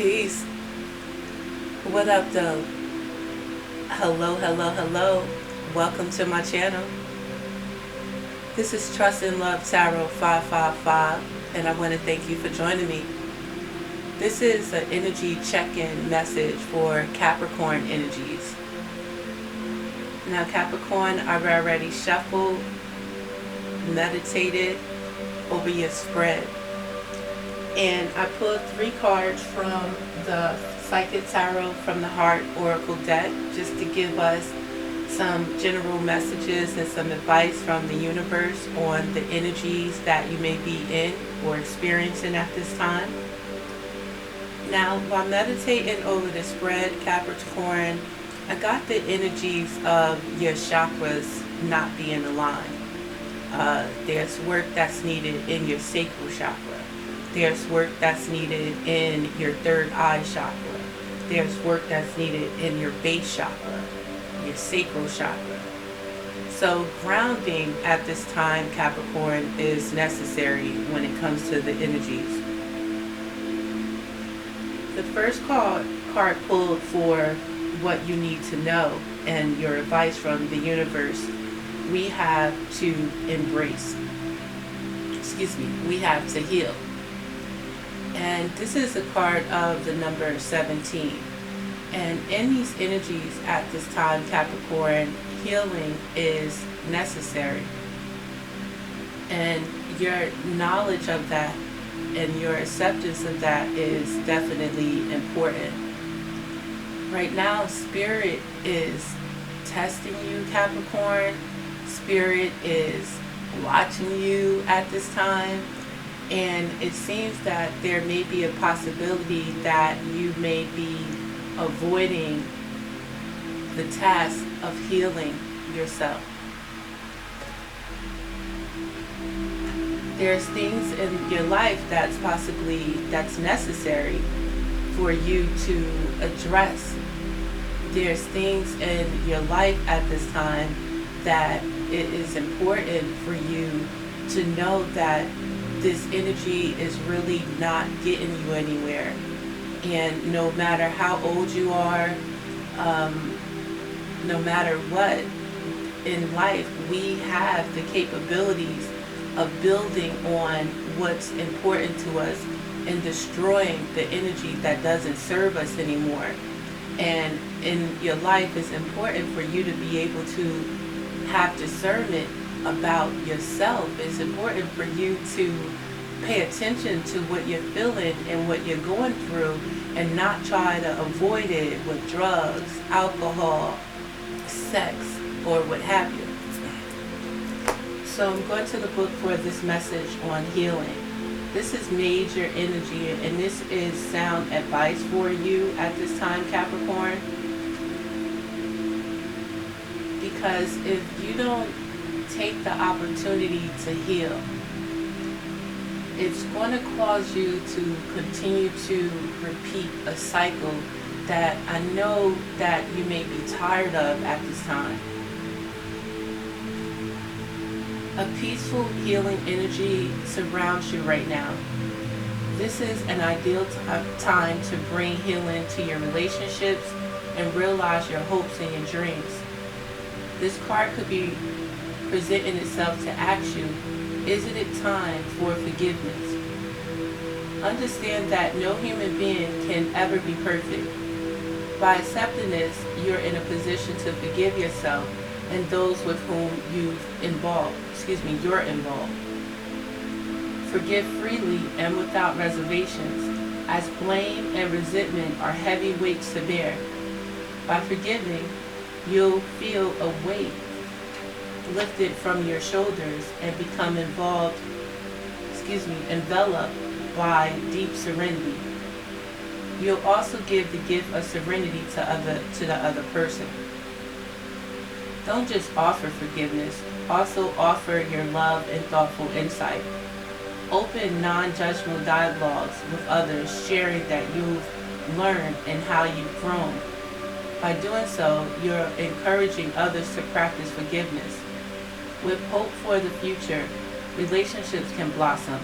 Peace. What up, though? Hello, hello, hello. Welcome to my channel. This is Trust in Love Tarot 555, and I want to thank you for joining me. This is an energy check-in message for Capricorn energies. Now, Capricorn, I've already shuffled, meditated over your spread. And I pulled 3 cards from the Psychic Tarot from the Heart Oracle deck just to give us some general messages and some advice from the universe on the energies that you may be in or experiencing at this time. Now, while meditating over the spread, Capricorn, I got the energies of your chakras not being aligned. There's work that's needed in your sacral chakra. There's work that's needed in your third eye chakra. There's work that's needed in your base chakra, your sacral chakra. So grounding at this time, Capricorn, is necessary when it comes to the energies. The first card pulled for what you need to know and your advice from the universe. We have to embrace. We have to heal. And this is a card of the number 17. And in these energies at this time, Capricorn, healing is necessary. And your knowledge of that and your acceptance of that is definitely important. Right now, Spirit is testing you, Capricorn. Spirit is watching you at this time. And it seems that there may be a possibility that you may be avoiding the task of healing yourself. There's things in your life that's necessary for you to address. There's things in your life at this time that it is important for you to know that this energy is really not getting you anywhere. And no matter how old you are, no matter what in life, we have the capabilities of building on what's important to us and destroying the energy that doesn't serve us anymore. And in your life, it's important for you to be able to have discernment about yourself. It's important for you to pay attention to what you're feeling and what you're going through and not try to avoid it with drugs, alcohol, sex, or what have you. So I'm going to the book for this message on healing. This is major energy, and this is sound advice for you at this time, Capricorn. Because if you don't take the opportunity to heal, it's going to cause you to continue to repeat a cycle that I know that you may be tired of at this time. A peaceful healing energy surrounds you right now. This is an ideal time to bring healing to your relationships and realize your hopes and your dreams. This card could be presenting itself to ask you, isn't it time for forgiveness? Understand that no human being can ever be perfect. By accepting this, you're in a position to forgive yourself and those with whom you're involved. Forgive freely and without reservations, as blame and resentment are heavy weights to bear. By forgiving, you'll feel a weight lifted from your shoulders and become enveloped by deep serenity. You'll also give the gift of serenity to the other person. Don't just offer forgiveness, also offer your love and thoughtful insight. Open non-judgmental dialogues with others, sharing that you've learned and how you've grown. By doing so, you're encouraging others to practice forgiveness. With hope for the future, relationships can blossom.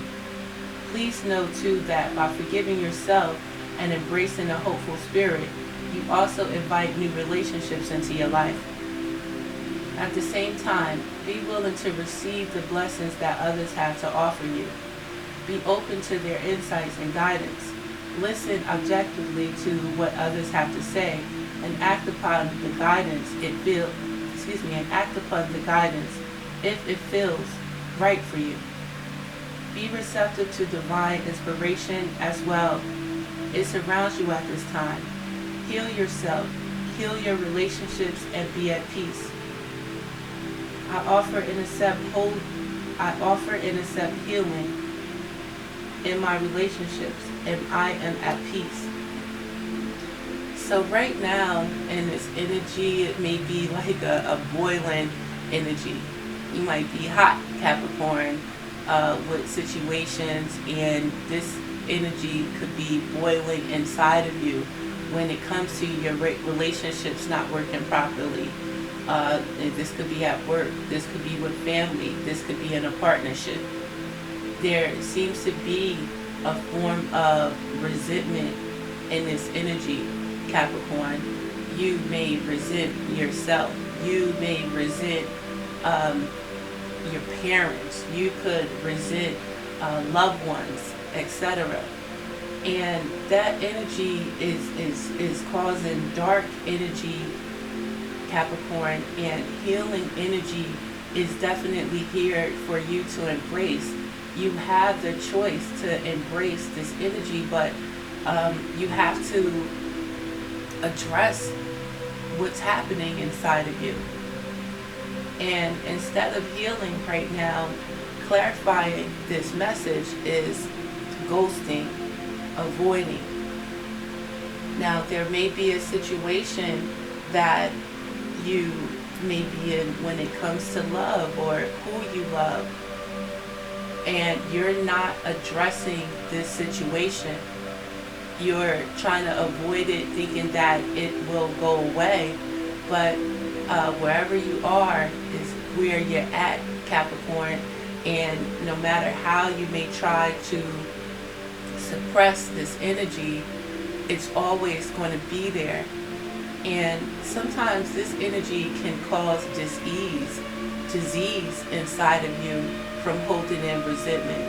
Please know too that by forgiving yourself, and embracing a hopeful spirit, you also invite new relationships into your life. At the same time, be willing to receive the blessings that others have to offer you. Be open to their insights and guidance. Listen objectively to what others have to say and act upon the guidance if it feels right for you. Be receptive to divine inspiration as well. It surrounds you at this time. Heal yourself, heal your relationships, and be at peace. I offer and accept healing in my relationships, and I am at peace. So right now in this energy, it may be like a boiling energy. You might be hot, Capricorn, with situations, and this energy could be boiling inside of you when it comes to your relationships not working properly. This could be at work, this could be with family, this could be in a partnership. There seems to be a form of resentment in this energy, Capricorn. You may resent yourself. You may resent your parents. You could resent loved ones, etc. And that energy is causing dark energy, Capricorn, and healing energy is definitely here for you to embrace. You have the choice to embrace this energy, but you have to address what's happening inside of you. And instead of healing right now, clarifying this message is ghosting, avoiding. Now, there may be a situation that you may be in when it comes to love or who you love, and you're not addressing this situation. You're trying to avoid it, thinking that it will go away, but wherever you are is where you're at, Capricorn, and no matter how you may try to suppress this energy, it's always going to be there. And sometimes this energy can cause disease inside of you from holding in resentment,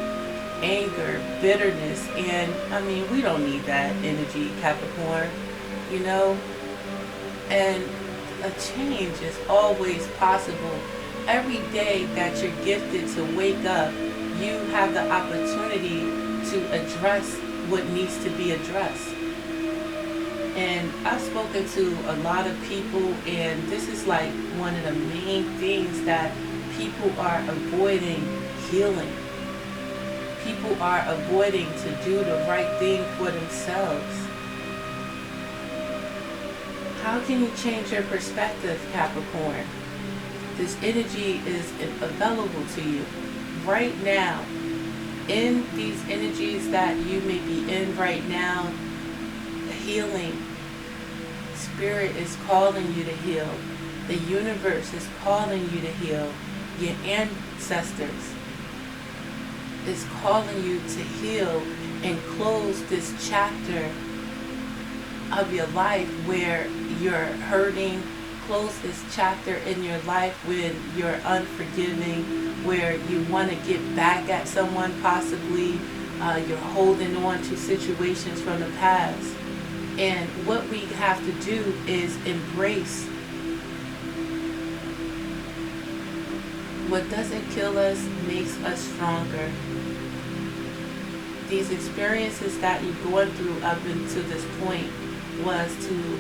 anger, bitterness, and I mean, we don't need that energy, Capricorn, you know? And a change is always possible. Every day that you're gifted to wake up, you have the opportunity to address what needs to be addressed. And I've spoken to a lot of people, and this is like one of the main things that people are avoiding: healing. People are avoiding to do the right thing for themselves. How can you change your perspective, Capricorn? This energy is available to you right now. In these energies that you may be in right now, healing. Spirit is calling you to heal. The universe is calling you to heal. Your ancestors is calling you to heal and close this chapter of your life where you're hurting. Close this chapter in your life when you're unforgiving, where you want to get back at someone possibly. You're holding on to situations from the past. And what we have to do is embrace what doesn't kill us makes us stronger. These experiences that you've gone through up until this point was to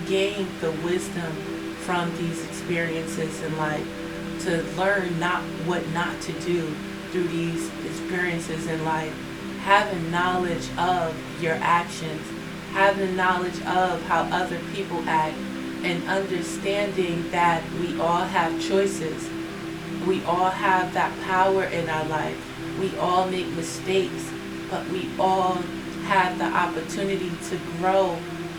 gain the wisdom from these experiences in life, to learn what not to do through these experiences in life, having knowledge of your actions, having knowledge of how other people act, and understanding that we all have choices. We all have that power in our life. We all make mistakes, but we all have the opportunity to grow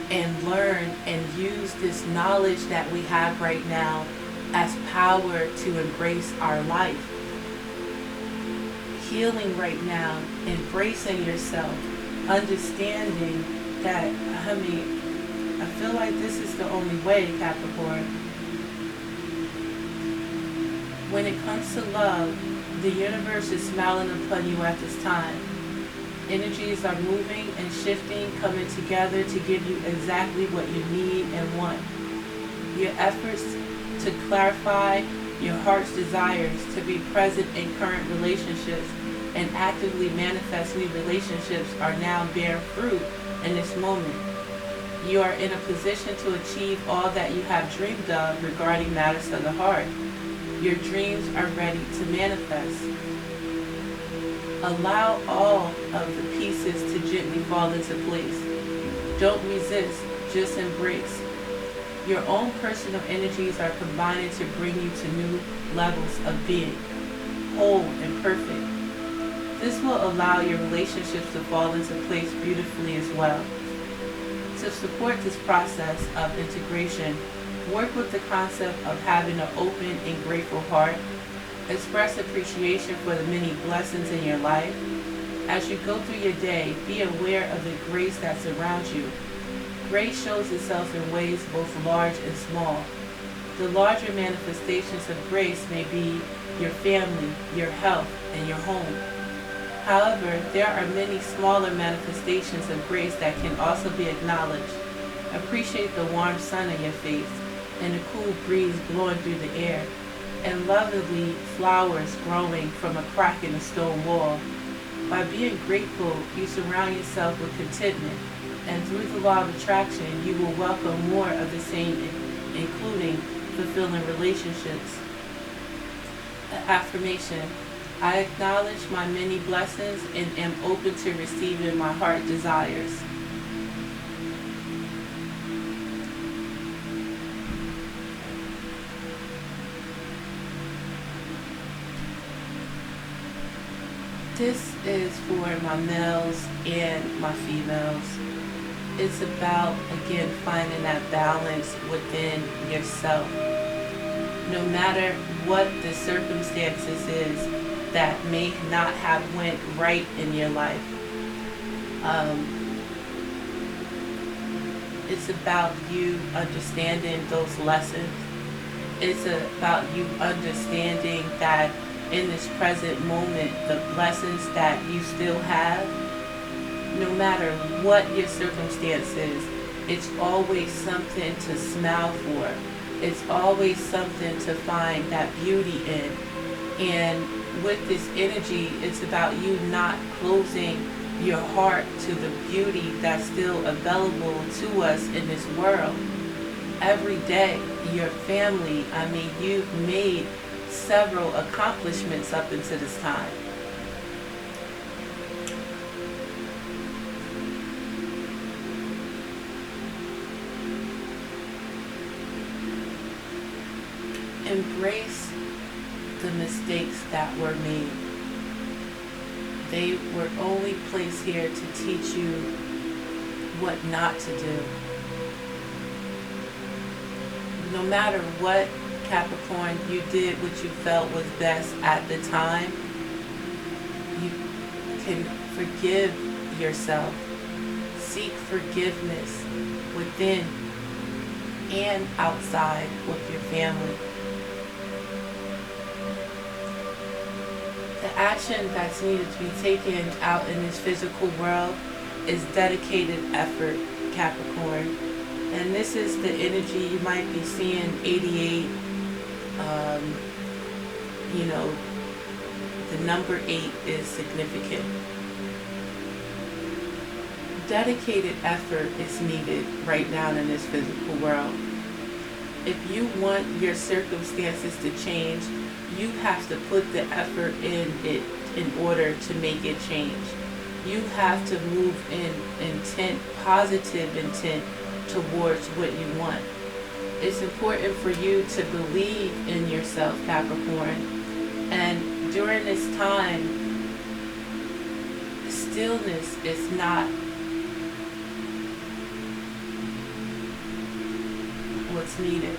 and learn and use this knowledge that we have right now as power to embrace our life. Healing right now, embracing yourself, understanding that, I mean, I feel like this is the only way, Capricorn. When it comes to love, the universe is smiling upon you at this time. Energies are moving and shifting, coming together to give you exactly what you need and want. Your efforts to clarify your heart's desires to be present in current relationships and actively manifest new relationships are now bearing fruit in this moment. You are in a position to achieve all that you have dreamed of regarding matters of the heart. Your dreams are ready to manifest. Allow all of the pieces to gently fall into place. Don't resist, just embrace. Your own personal energies are combining to bring you to new levels of being, whole and perfect. This will allow your relationships to fall into place beautifully as well. To support this process of integration, work with the concept of having an open and grateful heart. Express appreciation for the many blessings in your life. As you go through your day, be aware of the grace that surrounds you. Grace shows itself in ways both large and small. The larger manifestations of grace may be your family, your health, and your home. However, there are many smaller manifestations of grace that can also be acknowledged. Appreciate the warm sun on your face and the cool breeze blowing through the air, and lovely flowers growing from a crack in a stone wall. By being grateful, you surround yourself with contentment, and through the law of attraction, you will welcome more of the same, including fulfilling relationships. The affirmation: I acknowledge my many blessings and am open to receiving my heart desires. This is for my males and my females. It's about, again, finding that balance within yourself. No matter what the circumstances is that may not have went right in your life, it's about you understanding those lessons. It's about you understanding that in this present moment, the blessings that you still have, no matter what your circumstances, it's always something to smile for. It's always something to find that beauty in. And with this energy, it's about you not closing your heart to the beauty that's still available to us in this world. Every day, your family, you've made several accomplishments up until this time. Embrace the mistakes that were made. They were only placed here to teach you what not to do. No matter what, Capricorn, you did what you felt was best at the time. You can forgive yourself. Seek forgiveness within and outside with your family. The action that's needed to be taken out in this physical world is dedicated effort, Capricorn. And this is the energy you might be seeing, 88. The number 8 is significant. Dedicated effort is needed right now in this physical world. If you want your circumstances to change, you have to put the effort in it in order to make it change. You have to move in intent, positive intent towards what you want. It's important for you to believe in yourself, Capricorn. And during this time, stillness is not what's needed.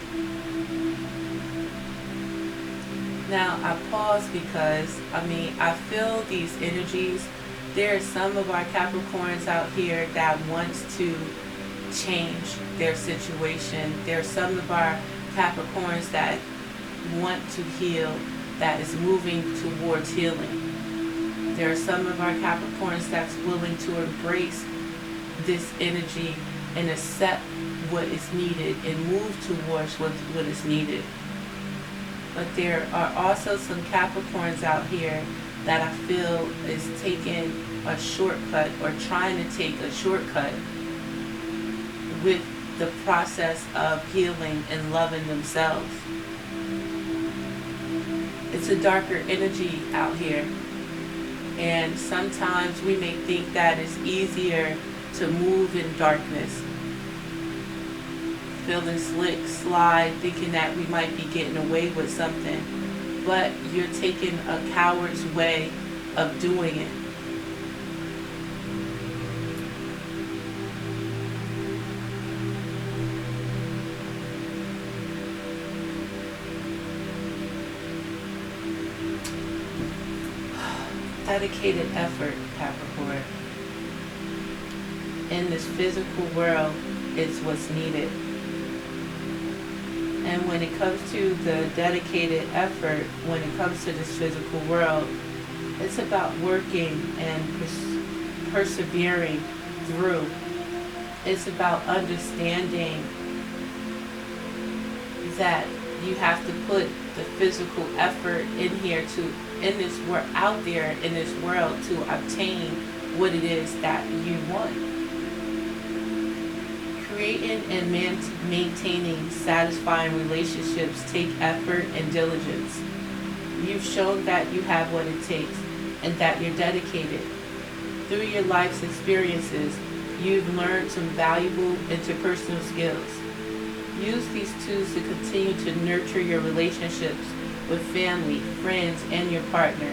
Now, I pause because, I feel these energies There are some of our Capricorns out here that wants to change their situation. There are some of our Capricorns that want to heal, that is moving towards healing. There are some of our Capricorns that's willing to embrace this energy and accept what is needed and move towards what is needed. But there are also some Capricorns out here that I feel is taking a shortcut or trying to take a shortcut with the process of healing and loving themselves. It's a darker energy out here, and sometimes we may think that it's easier to move in darkness, feeling slick, slide, thinking that we might be getting away with something, but you're taking a coward's way of doing it. Dedicated effort, Capricorn, in this physical world is what's needed. And when it comes to the dedicated effort, when it comes to this physical world, it's about working and persevering through. It's about understanding that you have to put the physical effort out there in this world to obtain what it is that you want. Creating and maintaining satisfying relationships take effort and diligence. You've shown that you have what it takes and that you're dedicated. Through your life's experiences, you've learned some valuable interpersonal skills. Use these tools to continue to nurture your relationships with family, friends, and your partner.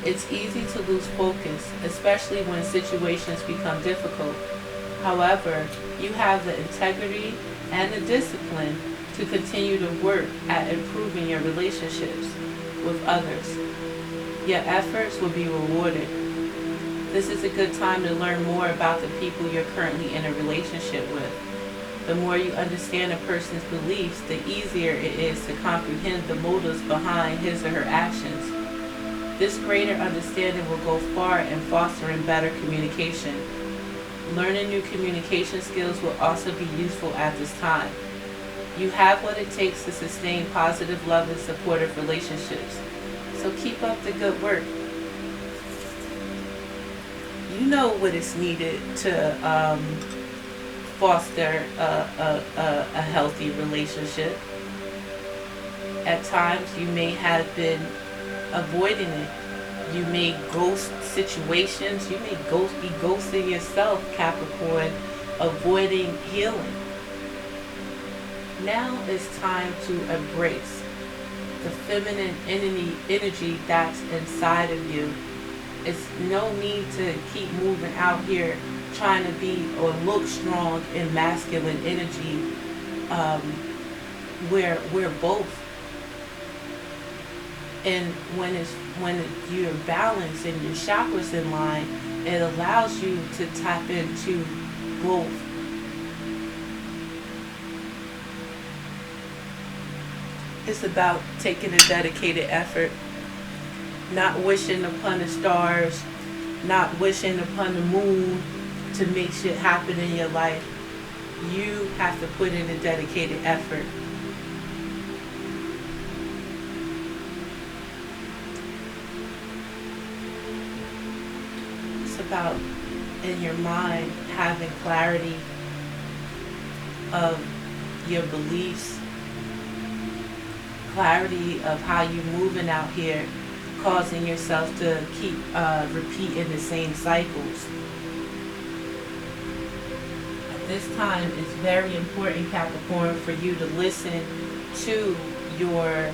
It's easy to lose focus, especially when situations become difficult. However, you have the integrity and the discipline to continue to work at improving your relationships with others. Your efforts will be rewarded. This is a good time to learn more about the people you're currently in a relationship with. The more you understand a person's beliefs, the easier it is to comprehend the motives behind his or her actions. This greater understanding will go far in fostering better communication. Learning new communication skills will also be useful at this time. You have what it takes to sustain positive love and supportive relationships. So keep up the good work. You know what is needed to foster a healthy relationship. At times you may have been avoiding it. You may ghost situations. You may be ghosting yourself, Capricorn, avoiding healing. Now it's time to embrace the feminine energy that's inside of you. It's no need to keep moving out here trying to be or look strong in masculine energy. We're both. And when you're balanced and your chakras in line, it allows you to tap into both. It's about taking a dedicated effort, not wishing upon the stars, not wishing upon the moon to make shit happen in your life. You have to put in a dedicated effort. It's about, in your mind, having clarity of your beliefs, clarity of how you're moving out here, causing yourself to keep repeating the same cycles. At this time, it's very important, Capricorn, for you to listen to your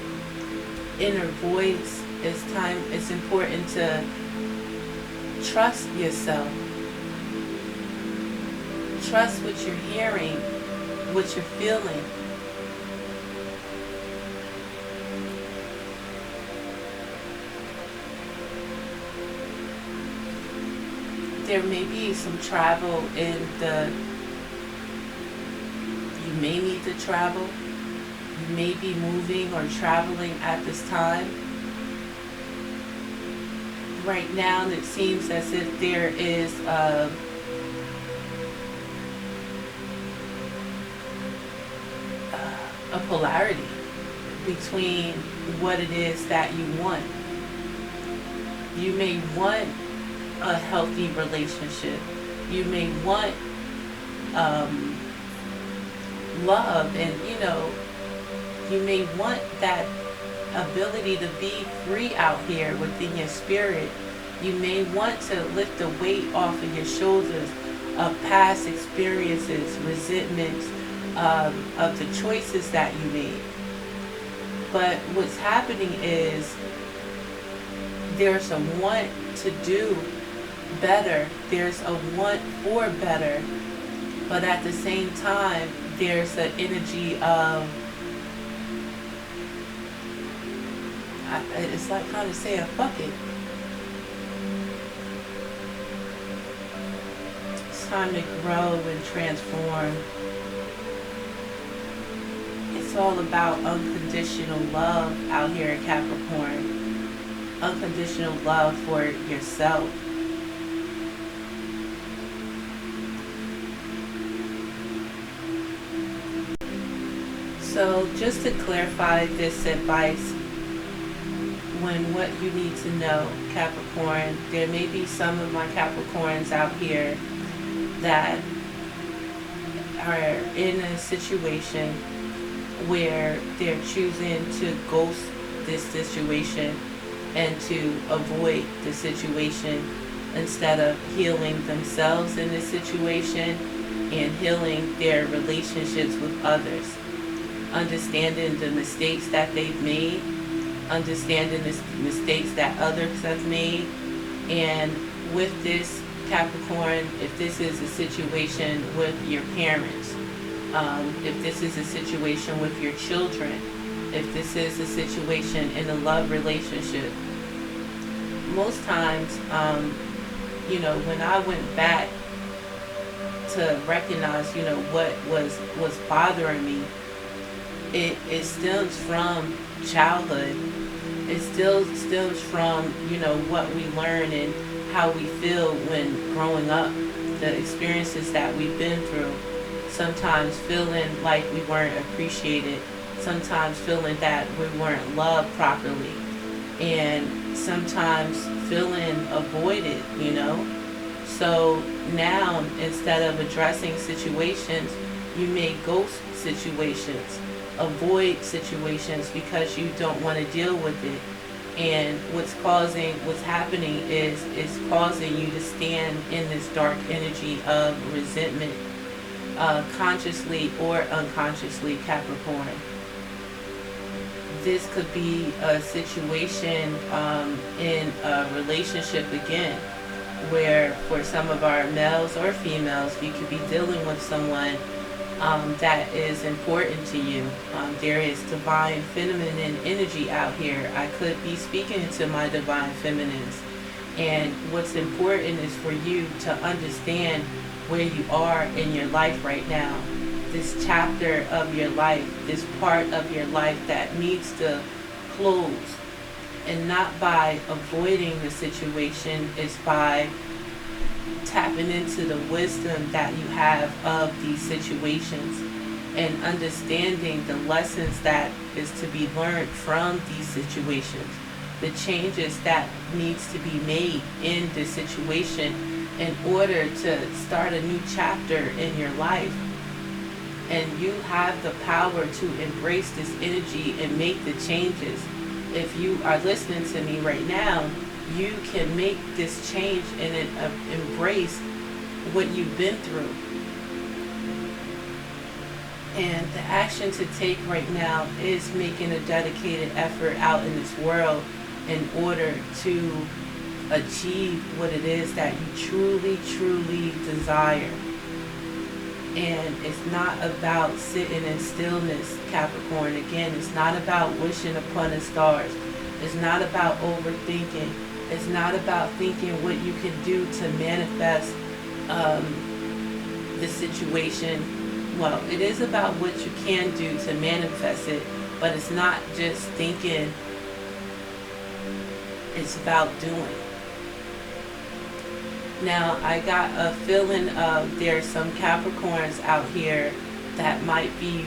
inner voice. It's important to trust yourself. Trust what you're hearing, what you're feeling. there may be some travel you may need to travel. You may be moving or traveling at this time. Right now, it seems as if there is a polarity between what it is that you want. You may want a healthy relationship. You may want love, and you may want that ability to be free out here within your spirit. You may want to lift the weight off of your shoulders of past experiences, resentments, of the choices that you made. But what's happening is there's a want to do better. There's a want for better. But at the same time, there's an energy of, it's like kind of saying, fuck it. It's time to grow and transform. It's all about unconditional love out here in Capricorn. Unconditional love for yourself. So just to clarify this advice, what you need to know, Capricorn, there may be some of my Capricorns out here that are in a situation where they're choosing to ghost this situation and to avoid the situation instead of healing themselves in this situation and healing their relationships with others. Understanding the mistakes that they've made, understanding the mistakes that others have made, and with this Capricorn, if this is a situation with your parents, if this is a situation with your children, if this is a situation in a love relationship, most times, when I went back to recognize, what was bothering me, it stems from childhood. It still stems from, what we learn and how we feel when growing up, the experiences that we've been through. Sometimes feeling like we weren't appreciated, sometimes feeling that we weren't loved properly, and sometimes feeling avoided, So now, instead of addressing situations, you may ghost situations, avoid situations because you don't want to deal with it. And what's happening is it's causing you to stand in this dark energy of resentment, consciously or unconsciously, Capricorn. This could be a situation in a relationship again, where for some of our males or females, you could be dealing with someone that is important to you. There is divine feminine energy out here. I could be speaking to my divine feminines. And what's important is for you to understand where you are in your life right now. This chapter of your life, this part of your life that needs to close. And not by avoiding the situation, it's by tapping into the wisdom that you have of these situations and understanding the lessons that is to be learned from these situations, the changes that needs to be made in this situation in order to start a new chapter in your life. And you have the power to embrace this energy and make the changes. If you are listening to me right now, you can make this change and embrace what you've been through. And the action to take right now is making a dedicated effort out in this world in order to achieve what it is that you truly, truly desire. And it's not about sitting in stillness, Capricorn. Again, it's not about wishing upon the stars. It's not about overthinking. It's not about thinking what you can do to manifest the situation. Well, it is about what you can do to manifest it, but it's not just thinking, it's about doing. Now, I got a feeling of there's some Capricorns out here that might be,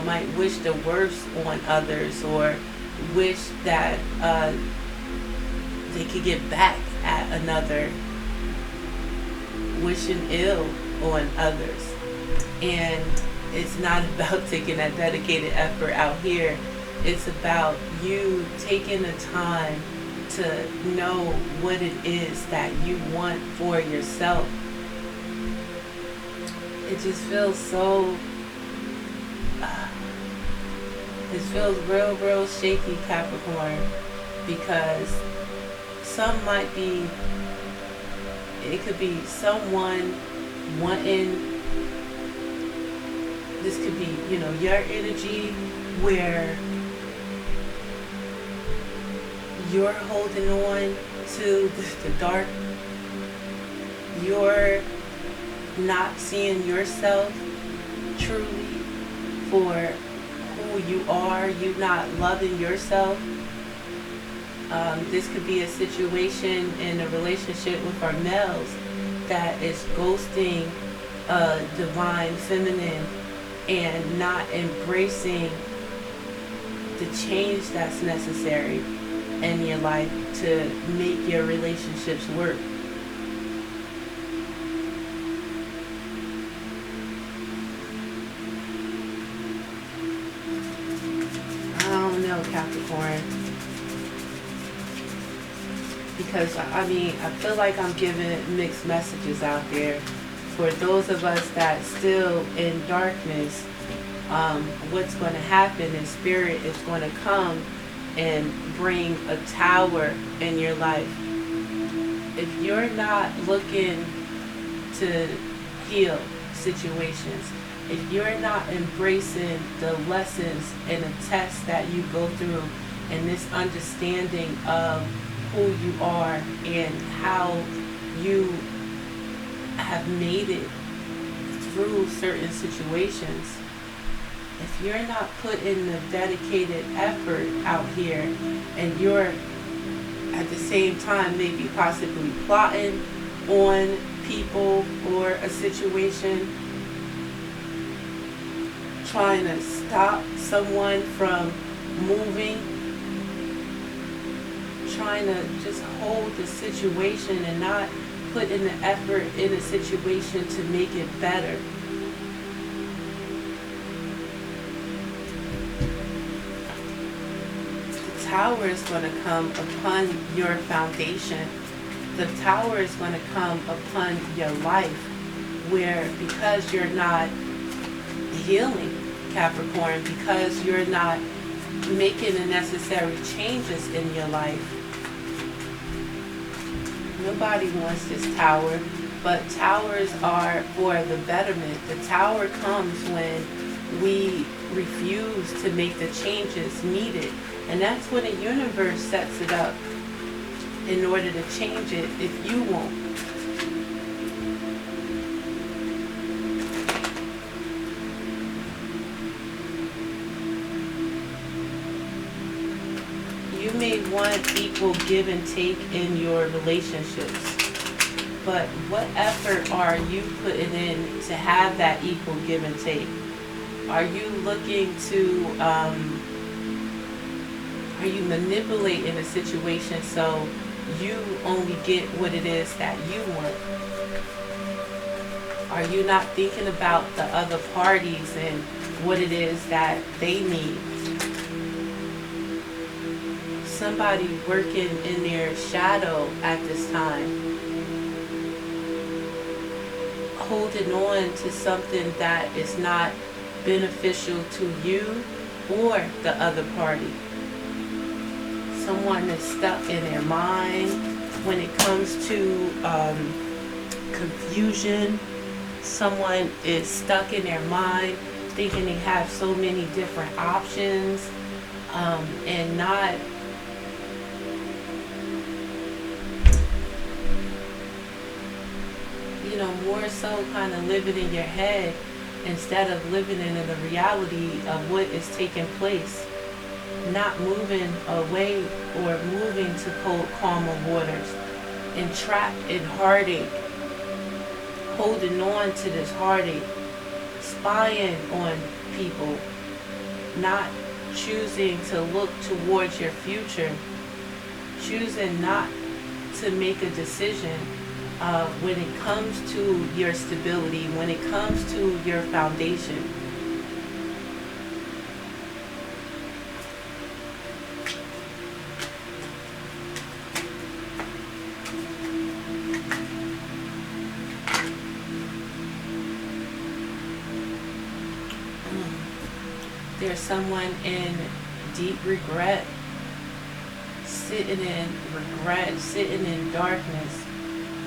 might wish the worst on others, or wish that they could get back at another, wishing ill on others. And it's not about taking that dedicated effort out here. It's about you taking the time to know what it is that you want for yourself. It just feels so, it feels real shaky, Capricorn, because some might be, it could be someone wanting, this could be, your energy where you're holding on to the dark. You're not seeing yourself truly for who you are. You're not loving yourself. This could be a situation in a relationship with our males that is ghosting a divine feminine and not embracing the change that's necessary in your life to make your relationships work. I don't know, Capricorn, because I feel like I'm giving mixed messages out there. For those of us that still in darkness, what's going to happen is Spirit is going to come and bring a tower in your life. If you're not looking to heal situations, if you're not embracing the lessons and the tests that you go through, and this understanding of who you are and how you have made it through certain situations, if you're not putting the dedicated effort out here, and you're at the same time maybe possibly plotting on people or a situation, trying to stop someone from moving, trying to just hold the situation and not put in the effort in a situation to make it better. The tower is going to come upon your foundation. The tower is going to come upon your life, where because you're not healing, Capricorn, because you're not making the necessary changes in your life. Nobody wants this tower, but towers are for the betterment. The tower comes when we refuse to make the changes needed. And that's when the universe sets it up in order to change it if you won't. You may want equal give and take in your relationships, but what effort are you putting in to have that equal give and take? Are you looking to, are you manipulating a situation so you only get what it is that you want? Are you not thinking about the other parties and what it is that they need? Somebody working in their shadow at this time, holding on to something that is not beneficial to you or the other party. Someone that's stuck in their mind when it comes to confusion. Someone is stuck in their mind thinking they have so many different options, and not you know, more so kind of living in your head instead of living in the reality of what is taking place. Not moving away or moving to cold, calmer waters. Entrapped in heartache. Holding on to this heartache. Spying on people. Not choosing to look towards your future. Choosing not to make a decision when it comes to your stability, when it comes to your foundation. There's someone in deep regret, sitting in regret, sitting in darkness.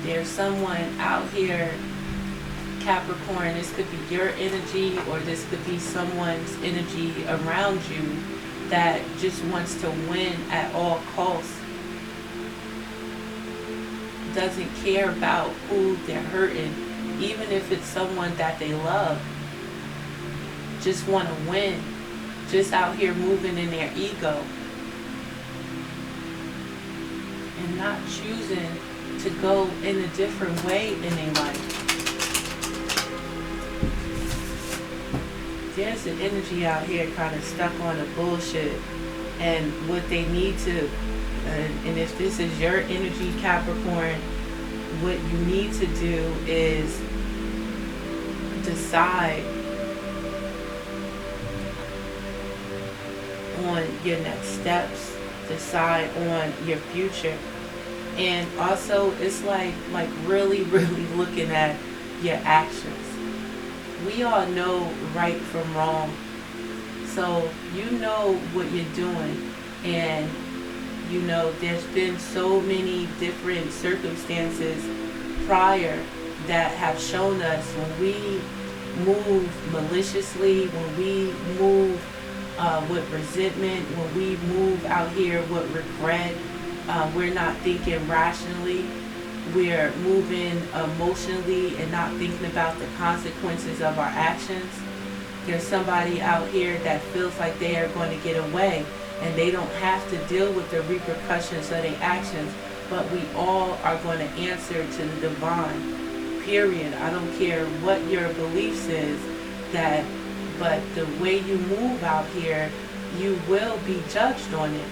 There's someone out here, Capricorn, this could be your energy or this could be someone's energy around you that just wants to win at all costs. Doesn't care about who they're hurting, even if it's someone that they love. Just want to win. Just out here moving in their ego. And not choosing to go in a different way in their life. There's an energy out here kind of stuck on the bullshit. And what they need to, and if this is your energy, Capricorn, what you need to do is decide on your next steps, decide on your future. And also it's like really looking at your actions. We all know right from wrong, so you know what you're doing. And you know there's been so many different circumstances prior that have shown us when we move maliciously, when we move with resentment, when we move out here with regret, we're not thinking rationally, we're moving emotionally and not thinking about the consequences of our actions. There's somebody out here that feels like they are going to get away and they don't have to deal with the repercussions of their actions, but we all are going to answer to the divine, period. I don't care what your beliefs is, but the way you move out here, you will be judged on it.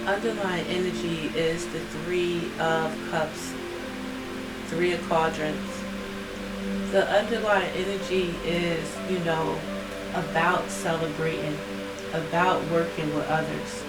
Underlying energy is the Three of Cups, Three of Quadrants. The underlying energy is, you know, about celebrating, about working with others.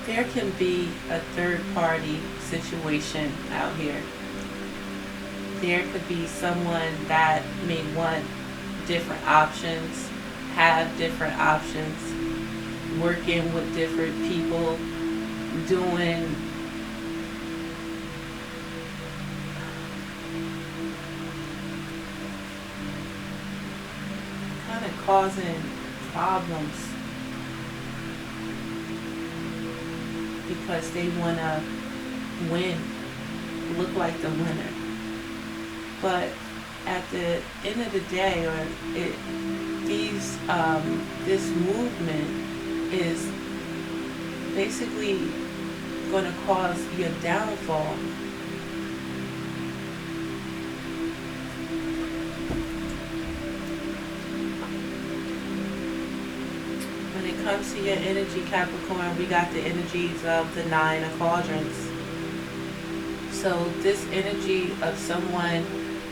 There can be a third party situation out here. There could be someone that may want different options, have different options, working with different people, doing kind of causing problems because they want to win, look like the winner. But at the end of the day, this movement is basically going to cause your downfall. When it comes to your energy, Capricorn, we got the energies of the Nine of Quadrants. So this energy of someone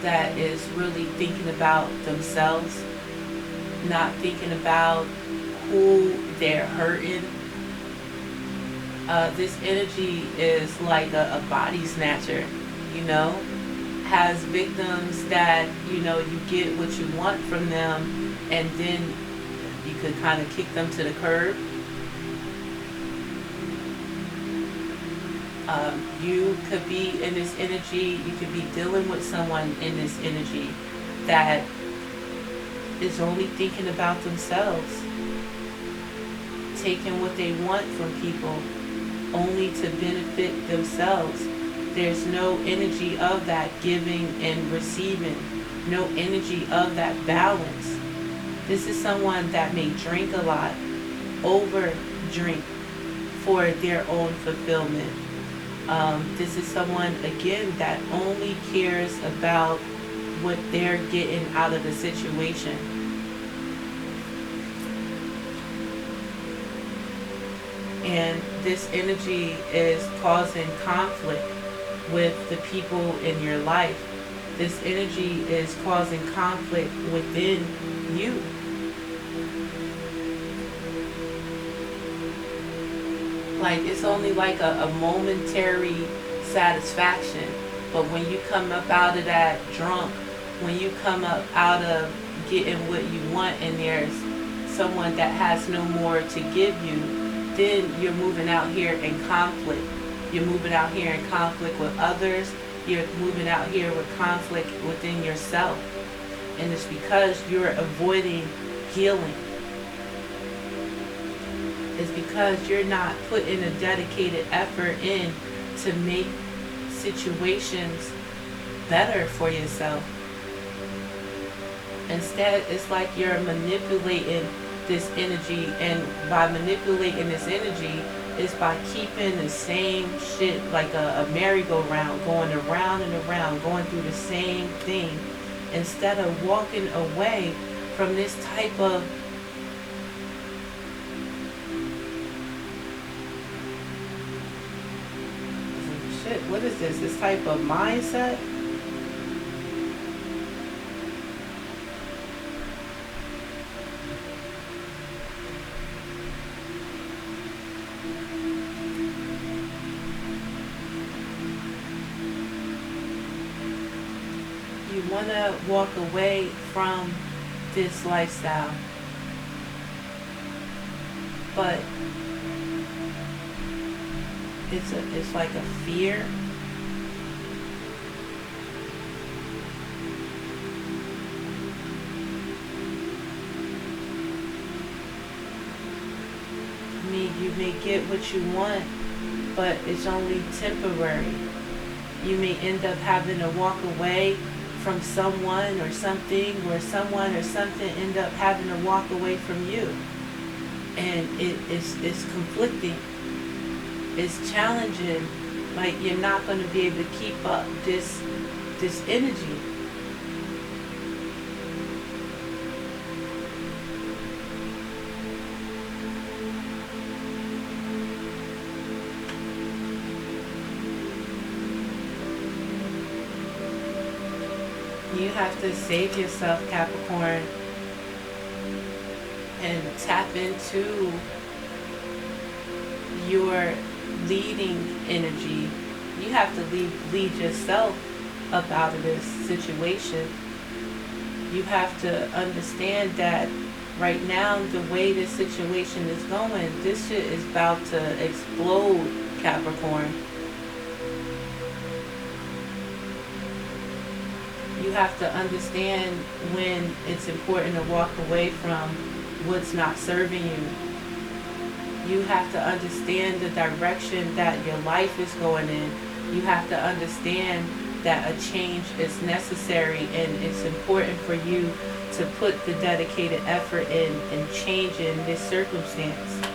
that is really thinking about themselves, not thinking about who they're hurting. This energy is like a body snatcher. you know, has victims that, you know, you get what you want from them and then you could kind of kick them to the curb. You could be in this energy, you could be dealing with someone in this energy that is only thinking about themselves, taking what they want from people only to benefit themselves. There's no energy of that giving and receiving, no energy of that balance. This is someone that may drink a lot, over drink for their own fulfillment. This is someone, again, that only cares about what they're getting out of the situation. And this energy is causing conflict with the people in your life. This energy is causing conflict within you. Like, it's only like a momentary satisfaction. But when you come up out of that drunk, when you come up out of getting what you want and there's someone that has no more to give you, then you're moving out here in conflict. You're moving out here in conflict with others. You're moving out here with conflict within yourself. And it's because you're avoiding healing. It's because you're not putting a dedicated effort in to make situations better for yourself. Instead, it's like you're manipulating this energy, and by manipulating this energy, it's by keeping the same shit like a merry-go-round, going around and around, going through the same thing, instead of walking away from this type of shit. What is this? This type of mindset? You want to walk away from this lifestyle, but it's like a fear. I mean, you may get what you want, but it's only temporary. You may end up having to walk away from someone or something, or someone or something end up having to walk away from you. And it's conflicting. It's challenging. Like, you're not going to be able to keep up this energy. You have to save yourself, Capricorn, and tap into your leading energy. You have to lead yourself up out of this situation. You have to understand that right now, the way this situation is going, this shit is about to explode, Capricorn. You have to understand when it's important to walk away from what's not serving you. You have to understand the direction that your life is going in. You have to understand that a change is necessary, and it's important for you to put the dedicated effort in changing this circumstance.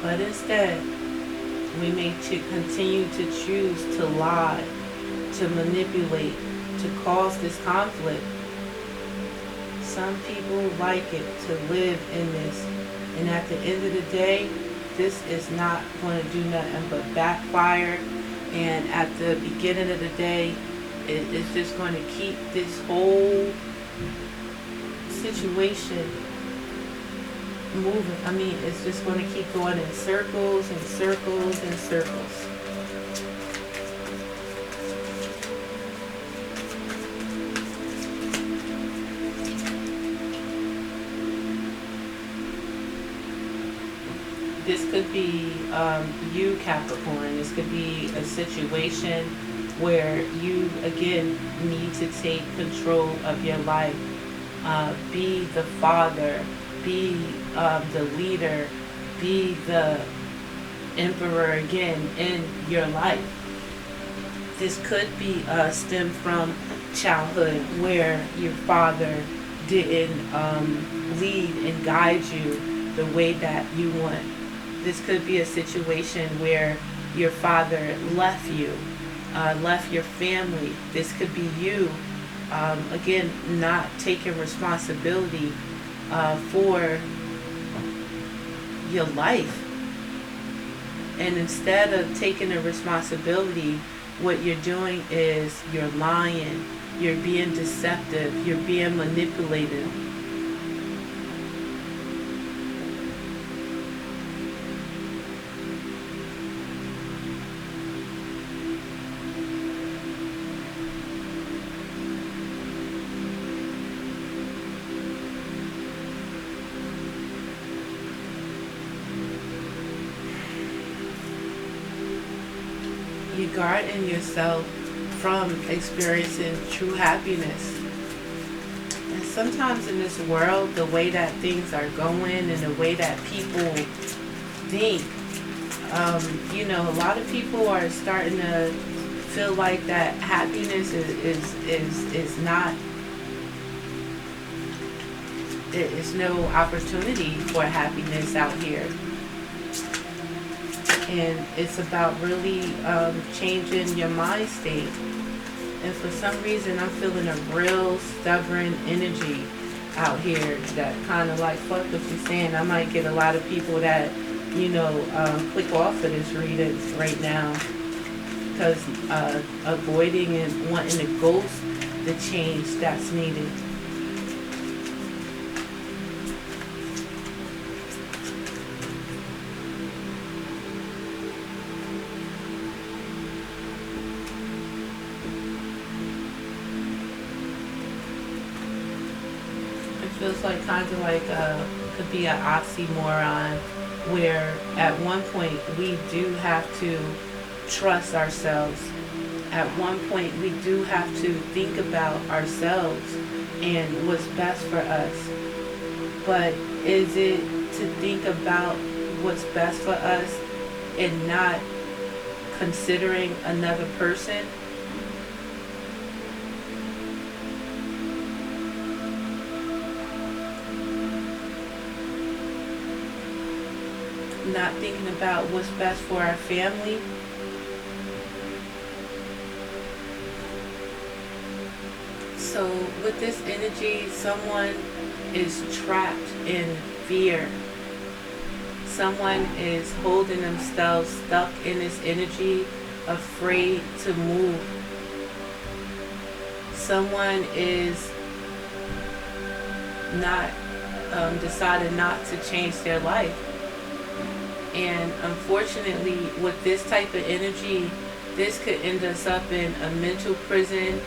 But instead, we may continue to choose to lie, to manipulate, to cause this conflict. Some people like it to live in this. And at the end of the day, this is not going to do nothing but backfire. And at the beginning of the day, it's just going to keep this whole situation moving. I mean, it's just going to keep going in circles and circles and circles. this could be you, Capricorn. This could be a situation where you, again, need to take control of your life. Be the father, be the leader, be the emperor again in your life. This could be stem from childhood where your father didn't lead and guide you the way that you want. This could be a situation where your father left you, left your family. This could be you, again, not taking responsibility for your life. And instead of taking the responsibility, what you're doing is you're lying, you're being deceptive, you're being manipulative. You guarding yourself from experiencing true happiness. And sometimes in this world, the way that things are going and the way that people think, a lot of people are starting to feel like that happiness is not, it's no opportunity for happiness out here. And it's about really changing your mind state. And for some reason, I'm feeling a real stubborn energy out here that kind of like, fuck what you're saying. I might get a lot of people that, click off of this reading right now because avoiding and wanting to ghost the change that's needed. Feels like kind of like could be an oxymoron where at one point we do have to trust ourselves. At one point we do have to think about ourselves and what's best for us. But is it to think about what's best for us and not considering another person? Not thinking about what's best for our family? So with this energy, someone is trapped in fear. Someone is holding themselves stuck in this energy, afraid to move. Someone is not decided not to change their life. And unfortunately, with this type of energy, this could end us up in a mental prison,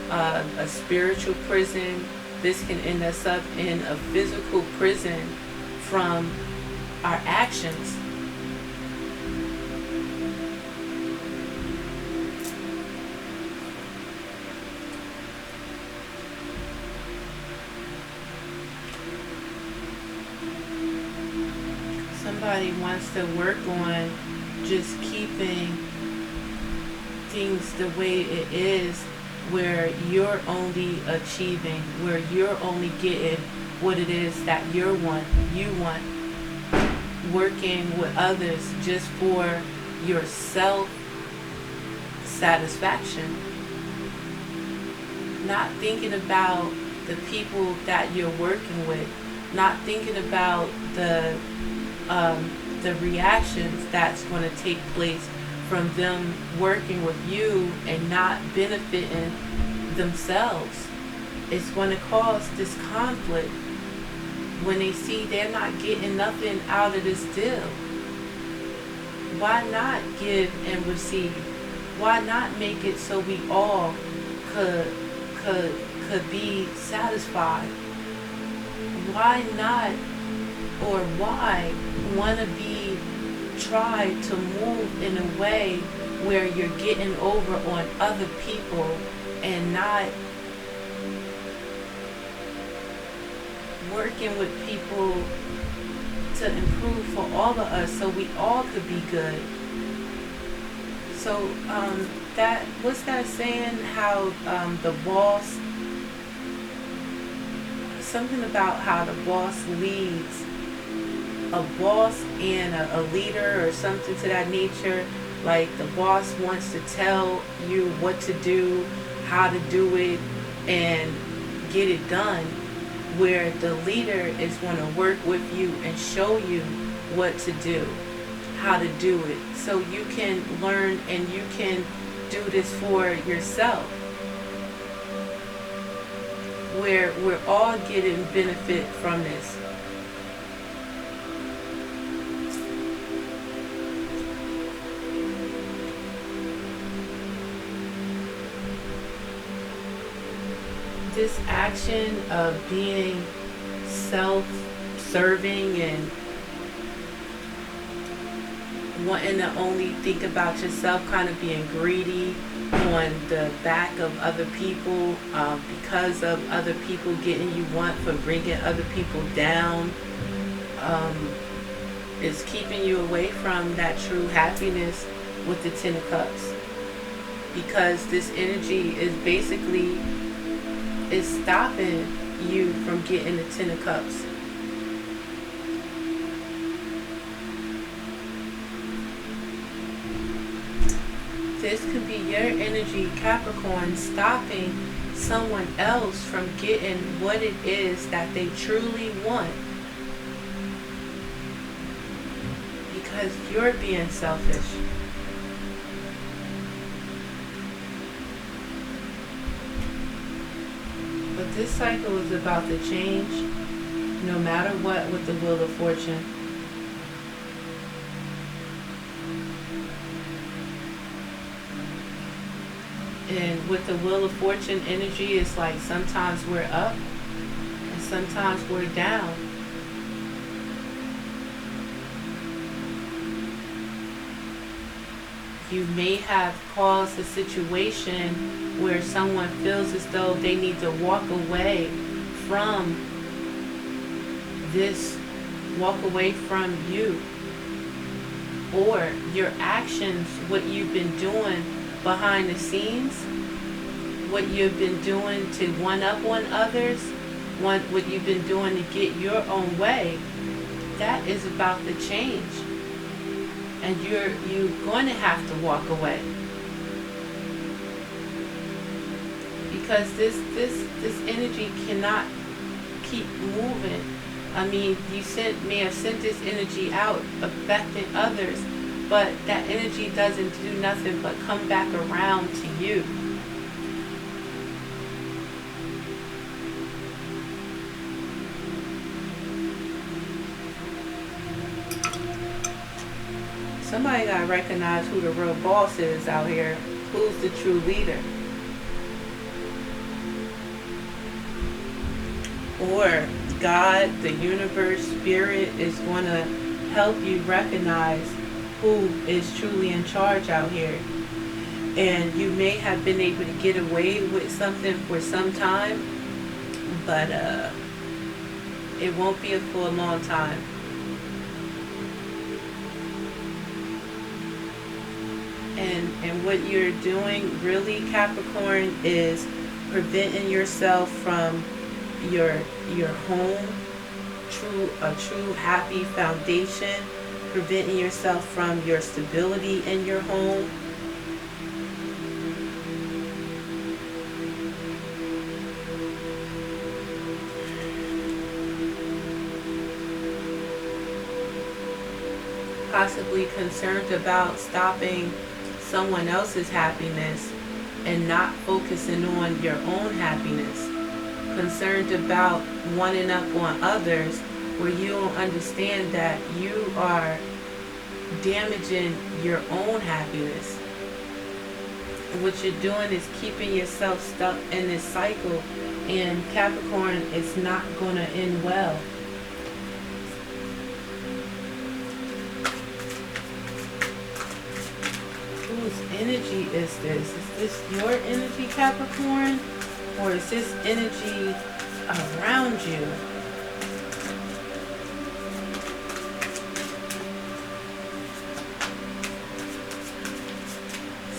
a spiritual prison. This can end us up in a physical prison from our actions. Somebody wants to work on just keeping things the way it is, where you're only achieving, where you're only getting what it is that you want, working with others just for your self satisfaction, not thinking about the people that you're working with, not thinking about the reactions that's going to take place from them working with you and not benefiting themselves. It's going to cause this conflict when they see they're not getting nothing out of this deal. Why not give and receive? Why not make it so we all could be satisfied? Why not, or why want to be try to move in a way where you're getting over on other people and not working with people to improve for all of us so we all could be good. So that, what's that saying, how the boss, something about how the boss leads, a boss and a leader or something to that nature. Like the boss wants to tell you what to do, how to do it, and get it done, where the leader is going to work with you and show you what to do, how to do it, so you can learn and you can do this for yourself, where we're all getting benefit from this. This action of being self-serving and wanting to only think about yourself, kind of being greedy on the back of other people, because of other people getting you want for bringing other people down, is keeping you away from that true happiness with the Ten of Cups. Because this energy is basically stopping you from getting the Ten of Cups. This could be your energy, Capricorn, stopping someone else from getting what it is that they truly want, because you're being selfish. But this cycle is about to change, no matter what, with the Wheel of Fortune. And with the Wheel of Fortune energy, it's like sometimes we're up and sometimes we're down. You may have caused a situation where someone feels as though they need to walk away from this, walk away from you, or your actions, what you've been doing behind the scenes, what you've been doing to one up on others, what you've been doing to get your own way. That is about to change, and you're going to have to walk away, because this energy cannot keep moving. I mean, you may have sent this energy out affecting others, but that energy doesn't do nothing but come back around to you. Somebody gotta recognize who the real boss is out here. Who's the true leader? Or God, the universe, spirit is going to help you recognize who is truly in charge out here. And you may have been able to get away with something for some time, but it won't be for a long time. And what you're doing really, Capricorn, is preventing yourself from your home, a true happy foundation, preventing yourself from your stability in your home. Possibly concerned about stopping someone else's happiness and not focusing on your own happiness. Concerned about wanting up on others, where you don't understand that you are damaging your own happiness. And what you're doing is keeping yourself stuck in this cycle, and Capricorn, is not going to end well. energy is this? Is this your energy, Capricorn? Or is this energy around you?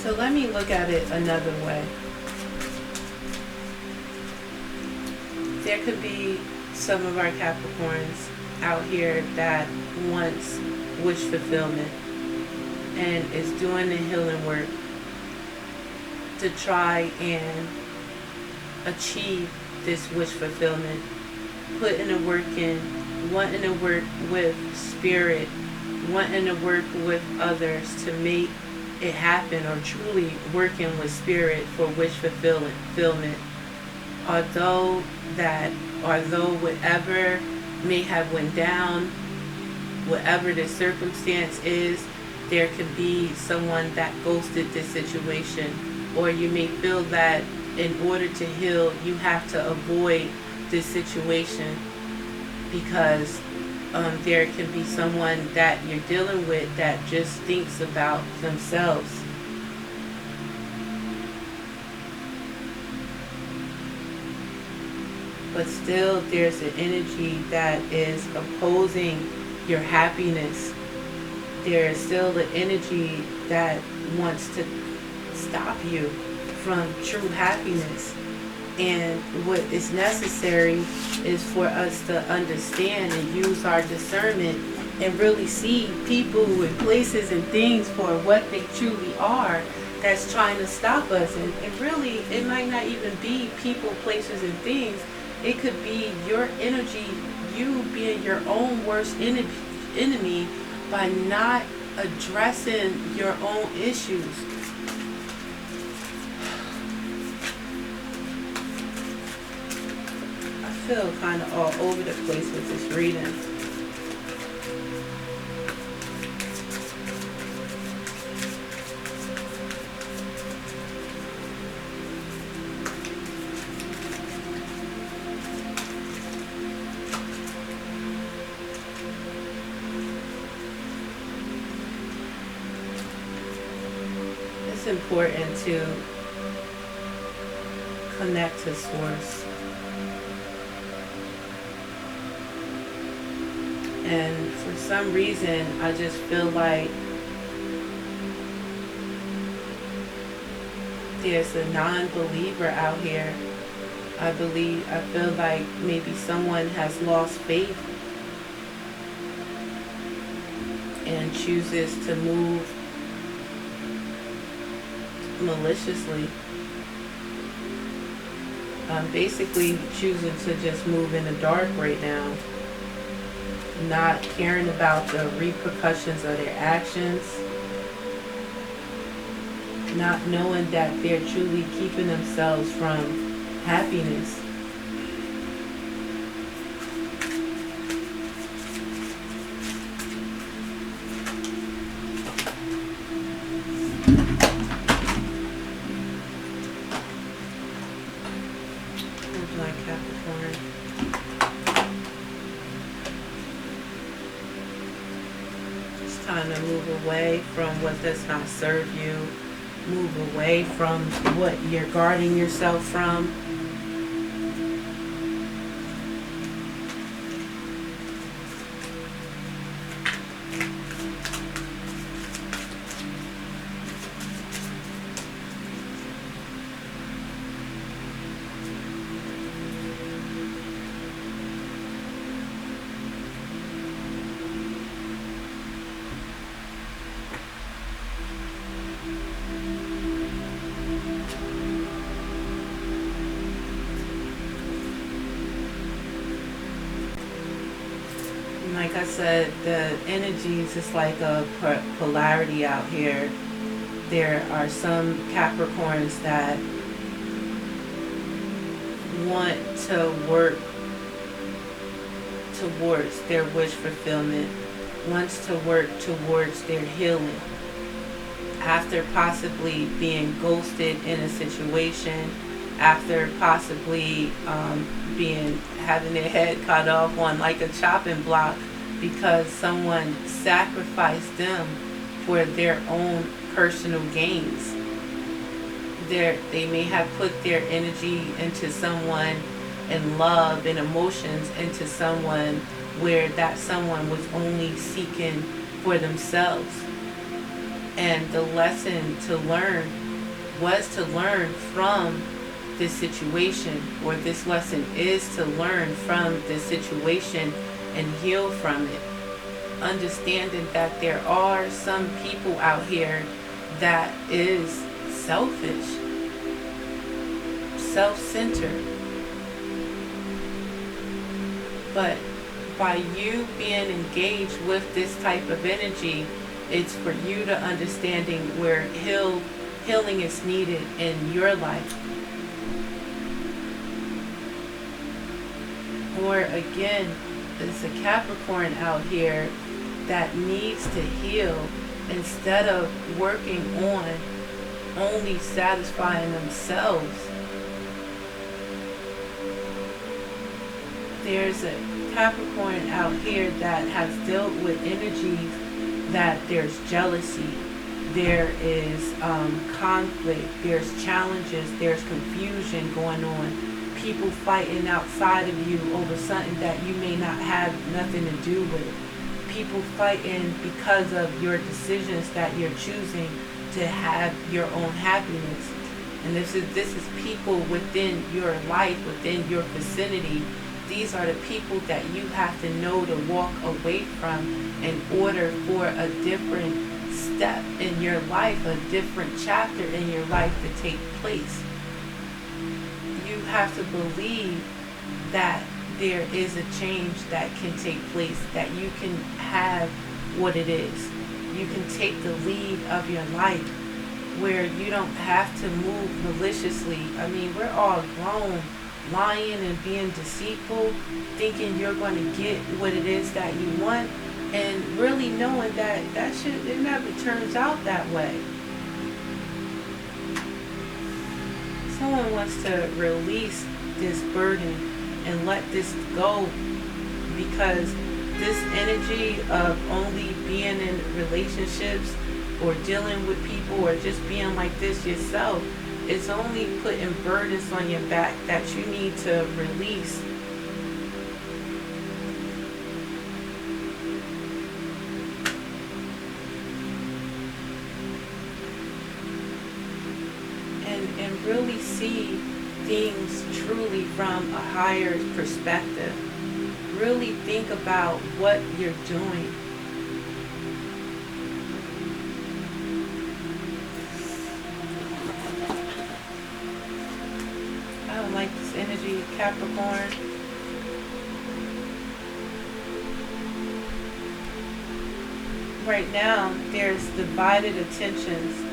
So let me look at it another way. There could be some of our Capricorns out here that wants wish fulfillment and is doing the healing work to try and achieve this wish fulfillment, putting the work in, wanting to work with spirit, wanting to work with others to make it happen, or truly working with spirit for wish fulfillment. Although whatever may have went down, whatever the circumstance is, there could be someone that ghosted this situation, or you may feel that in order to heal, you have to avoid this situation because there can be someone that you're dealing with that just thinks about themselves. But still, there's an energy that is opposing your happiness. There is still an energy that wants to stop you from true happiness. And what is necessary is for us to understand and use our discernment and really see people and places and things for what they truly are that's trying to stop us. And really, it might not even be people, places, and things. It could be your energy, you being your own worst enemy by not addressing your own issues. I feel kind of all over the place with this reading. It's important to connect to source. And for some reason, I just feel like there's a non-believer out here. I feel like maybe someone has lost faith and chooses to move maliciously. Basically choosing to just move in the dark right now. Not caring about the repercussions of their actions, not knowing that they're truly keeping themselves from happiness. Here's my Capricorn. Time to move away from what does not serve you. Move away from what you're guarding yourself from. Like I said, the energies is like a polarity out here. There are some Capricorns that want to work towards their wish fulfillment, wants to work towards their healing after possibly being ghosted in a situation, after possibly having their head cut off on like a chopping block because someone sacrificed them for their own personal gains. They may have put their energy into someone, and love and emotions into someone, where that someone was only seeking for themselves. And the lesson to learn was to learn from this situation, or this lesson is to learn from this situation and heal from it. Understanding that there are some people out here that is selfish, self-centered. But by you being engaged with this type of energy, it's for you to understanding where healing is needed in your life. Or again, there's a Capricorn out here that needs to heal, instead of working on only satisfying themselves. There's a Capricorn out here that has dealt with energies that there's jealousy, there is conflict, there's challenges, there's confusion going on. People fighting outside of you over something that you may not have nothing to do with. People fighting because of your decisions that you're choosing to have your own happiness. And this is people within your life, within your vicinity. These are the people that you have to know to walk away from in order for a different step in your life, a different chapter in your life to take place. You have to believe that there is a change that can take place, that you can have what it is. You can take the lead of your life, where you don't have to move maliciously. I mean, we're all grown, lying and being deceitful, thinking you're going to get what it is that you want, and really knowing that it never turns out that way. Someone wants to release this burden and let this go, because this energy of only being in relationships or dealing with people or just being like this yourself is only putting burdens on your back that you need to release. And really see things truly from a higher perspective. Really think about what you're doing. I don't like this energy, Capricorn. Right now, there's divided attentions,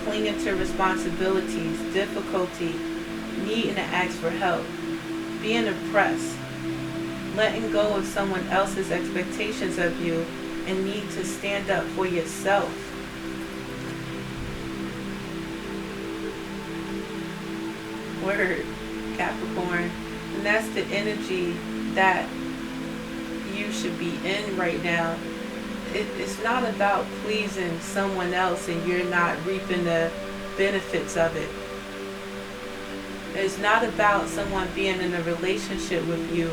clinging to responsibilities, difficulty, needing to ask for help, being oppressed, letting go of someone else's expectations of you, and need to stand up for yourself. Word, Capricorn. And that's the energy that you should be in right now. It's not about pleasing someone else and you're not reaping the benefits of it. It's not about someone being in a relationship with you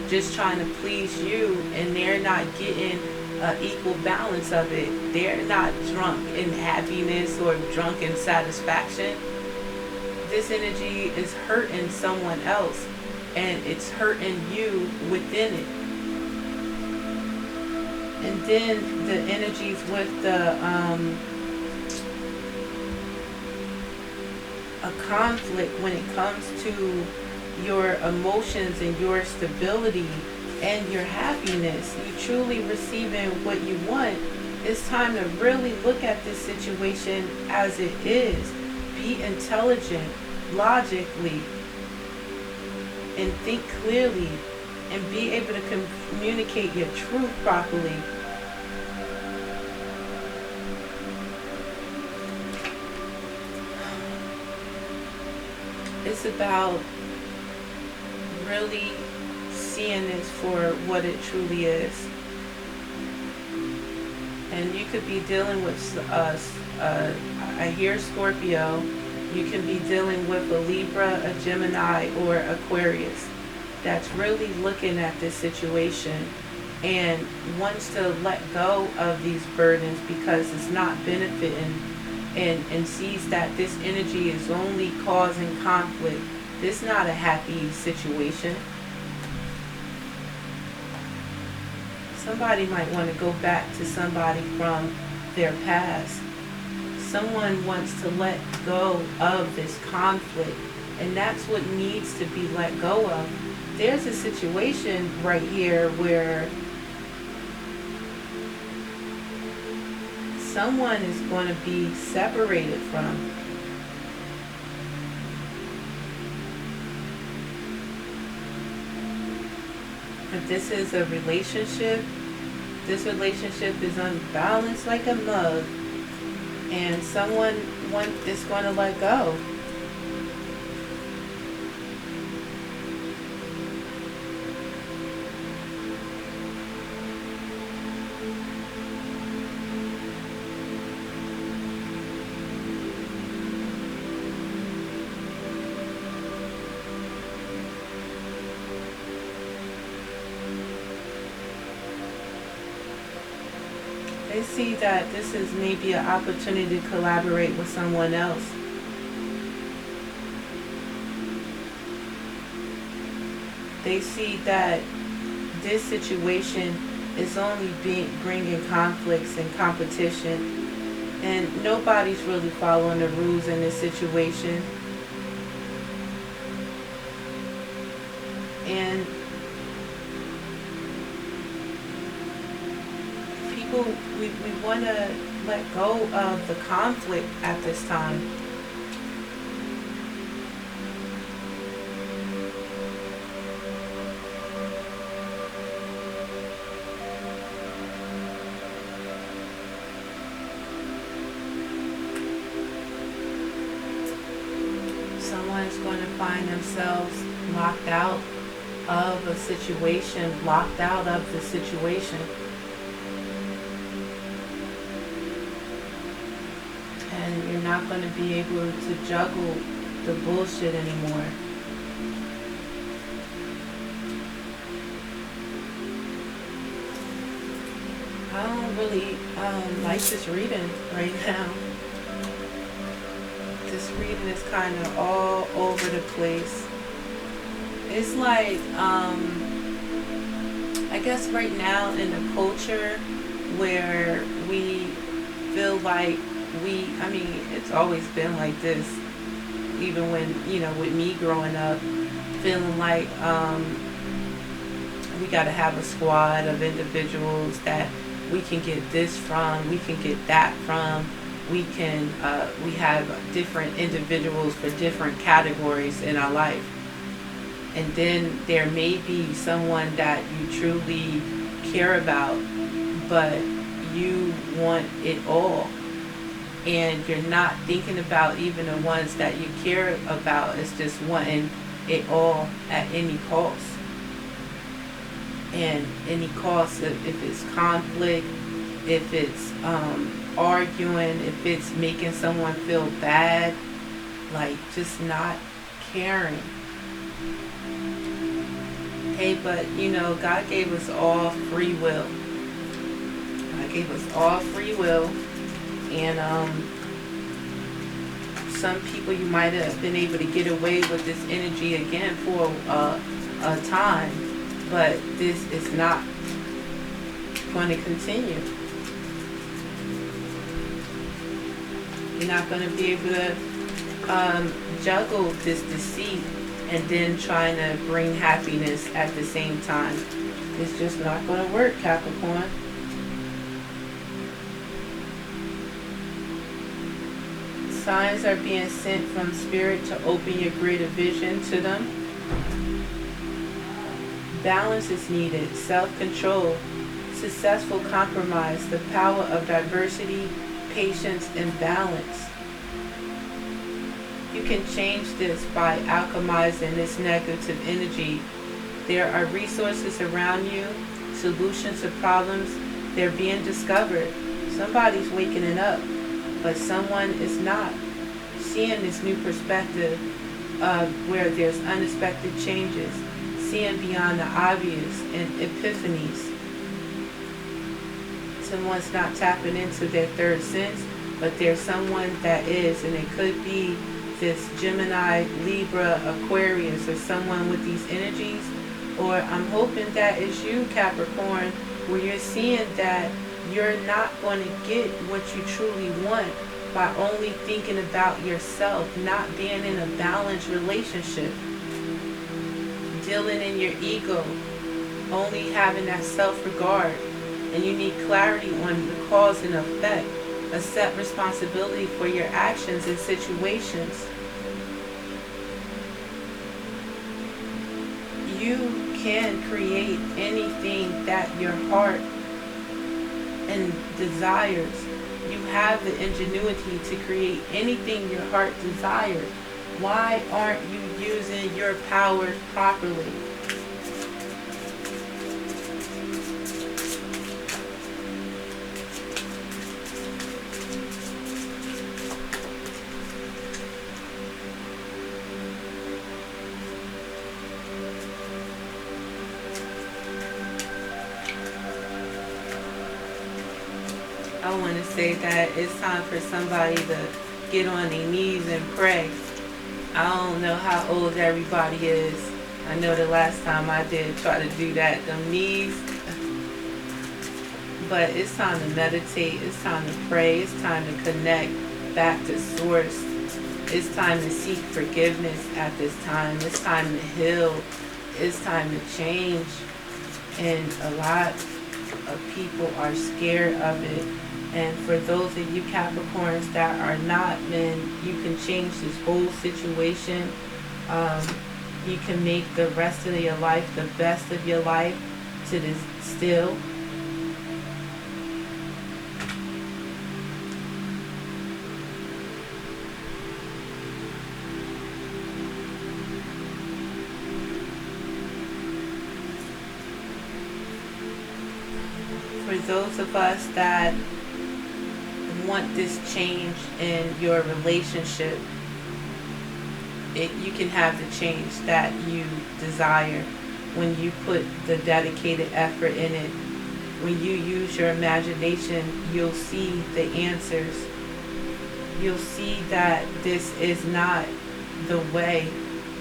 just trying to please you and they're not getting an equal balance of it. They're not drunk in happiness or drunk in satisfaction. This energy is hurting someone else and it's hurting you within it. And then the energies with the a conflict when it comes to your emotions and your stability and your happiness, you truly receiving what you want. It's time to really look at this situation as it is. Be intelligent, logically, and think clearly, and be able to communicate your truth properly. It's about really seeing this for what it truly is. And you could be dealing with, I hear Scorpio. You can be dealing with a Libra, a Gemini, or Aquarius that's really looking at this situation and wants to let go of these burdens because it's not benefiting, and sees that this energy is only causing conflict. This is not a happy situation. Somebody might want to go back to somebody from their past. Someone wants to let go of this conflict, and that's what needs to be let go of. There's a situation right here where someone is going to be separated from. If this is a relationship, this relationship is unbalanced like a mug, and someone is going to let go. They see that this is maybe an opportunity to collaborate with someone else. They see that this situation is only bringing conflicts and competition, and nobody's really following the rules in this situation. And we want to let go of the conflict at this time. Someone's going to find themselves locked out of a situation, locked out of the situation. And you're not going to be able to juggle the bullshit anymore. I don't really like this reading right now. This reading is kind of all over the place. It's like, I guess right now in the culture where we feel like I mean, it's always been like this, even when, with me growing up, feeling like we got to have a squad of individuals that we can get this from, we can get that from, we have different individuals for different categories in our life. And then there may be someone that you truly care about, but you want it all. And you're not thinking about even the ones that you care about. It's just wanting it all at any cost. And any cost, if it's conflict, if it's arguing, if it's making someone feel bad, like just not caring. Hey, but God gave us all free will. God gave us all free will. And some people, you might have been able to get away with this energy again for a time, but this is not going to continue. You're not going to be able to juggle this deceit and then trying to bring happiness at the same time. It's just not going to work, Capricorn. Signs are being sent from Spirit to open your greater vision to them. Balance is needed, self-control, successful compromise, the power of diversity, patience, and balance. You can change this by alchemizing this negative energy. There are resources around you, solutions to problems. They're being discovered. Somebody's waking it up, but someone is not seeing this new perspective where there's unexpected changes, seeing beyond the obvious and epiphanies. Someone's not tapping into their third sense, but there's someone that is, and it could be this Gemini, Libra, Aquarius, or someone with these energies. Or I'm hoping that it's you, Capricorn, where you're seeing that you're not going to get what you truly want by only thinking about yourself, not being in a balanced relationship, dealing in your ego, only having that self-regard. And you need clarity on the cause and effect. Accept responsibility for your actions and situations. You can create anything that your heart and desires. You have the ingenuity to create anything your heart desires. Why aren't you using your powers properly? I want to say that it's time for somebody to get on their knees and pray. I don't know how old everybody is. I know the last time I did try to do that, them knees. But it's time to meditate. It's time to pray. It's time to connect back to source. It's time to seek forgiveness at this time. It's time to heal. It's time to change. And a lot of people are scared of it. And for those of you Capricorns that are not, then you can change this whole situation. You can make the rest of your life the best of your life to this still. For those of us that want this change in your relationship, you can have the change that you desire when you put the dedicated effort in it. When you use your imagination, you'll see the answers. You'll see that this is not the way,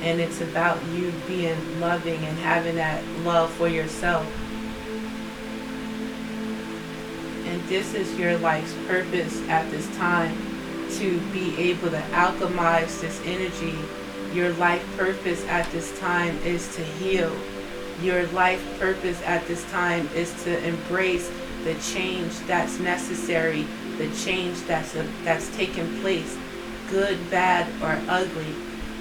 and it's about you being loving and having that love for yourself. And this is your life's purpose at this time, to be able to alchemize this energy. Your life purpose at this time is to heal. Your life purpose at this time is to embrace the change that's necessary, the change that's taking place, good, bad, or ugly.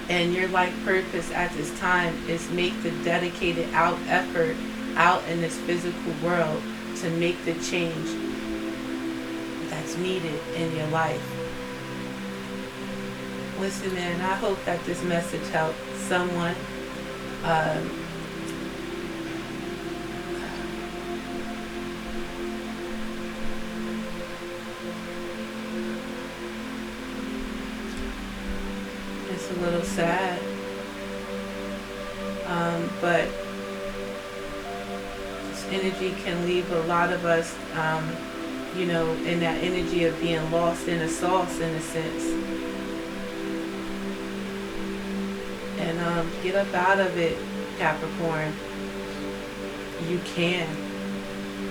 And your life purpose at this time is make the dedicated effort out in this physical world to make the change that's needed in your life. Listen in. I hope that this message helped someone. It's a little sad, but this energy can leave a lot of us in that energy of being lost in a sauce, in a sense. And get up out of it, Capricorn. You can,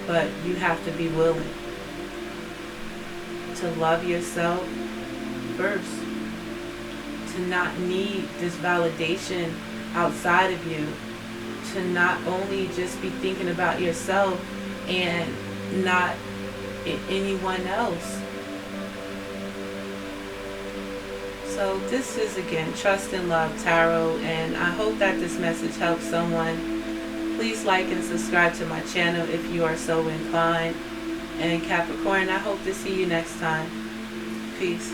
but you have to be willing to love yourself first, to not need this validation outside of you, to not only just be thinking about yourself and not anyone else. So this is, again, Trust and Love Tarot, and I hope that this message helps someone. Please like and subscribe to my channel if you are so inclined. And Capricorn, I hope to see you next time. Peace.